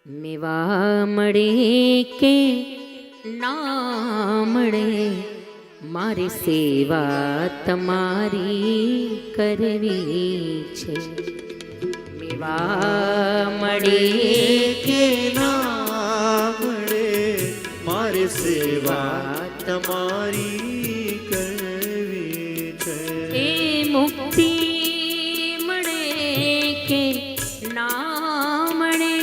મેવા મળે કે ના મળે, મારી સેવા તમારી કરવી છે. મેવા મળે કે ના મળે, મારી સેવા તમારી કરવી છે. એ મુક્તિ મળે કે ના મળે,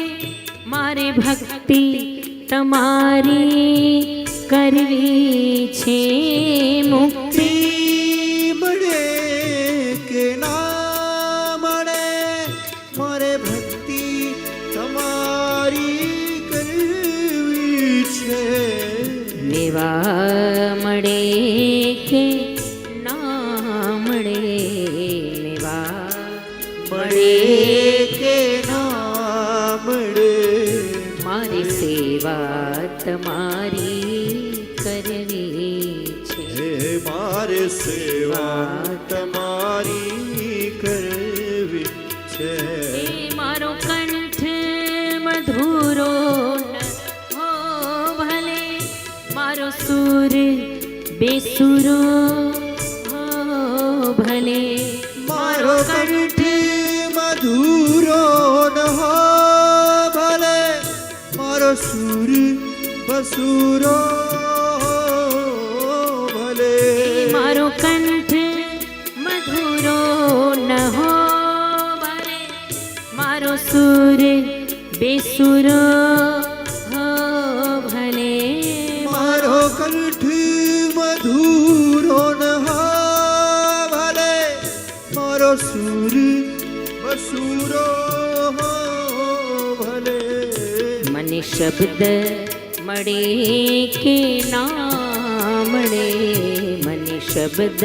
મારે ભક્તિ તમારી કરવી છે. મુક્તિ મળે કે ના મળે, મારે ભક્તિ તમારી કરવી છે. મેવા મળે કે ના મળે, મેવા મળે કે ના મળે, મારી સેવા તમારી કરવી છે. હે મારે સેવા તમારી કરવી છે. એ મારો કંઠ મધુરો ન હો ભલે, મારો સુર બેસુરો હો ભલે, મારો કંઠ મધુરો ન હો ભલે, મારો સુર બસુરો ભલે. મારો કંઠ મધુરો ન હો ભલે, મારો સુર બેસુરો હો ભલે. મારો કંઠ મધુરો ન હો ભલે, મારો સુર બસુરો ભલે. મને શબ્દ મળે કે ના મળે, મને શબ્દ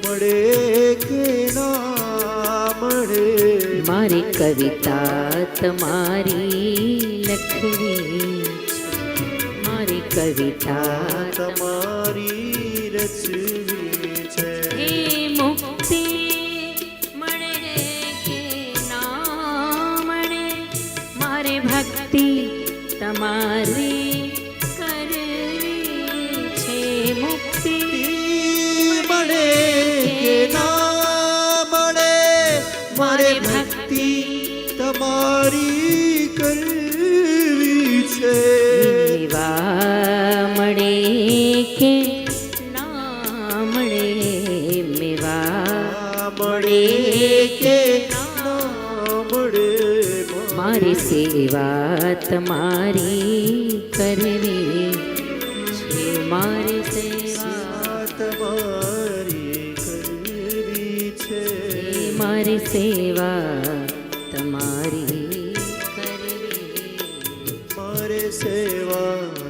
મળે કે ના મળે, મારી કવિતા તમારી લખવી છે. મારી કવિતા તમારી રચવી છે. હે મુક્તિ મળે કે ના મળે, મારે ભક્તિ તમારી કરવી છે. મુક્તિ મળે કે ના મળે, મારે ભક્તિ તમારી કરવી છે. મેવા મળે કે ના મળે, મેવા મળે કે ના મળે, મારી સેવા તમારી કરવી છે. મારી સેવા તમારી કરવી છે. મારી સેવા તમારી કરવી. મારે સેવા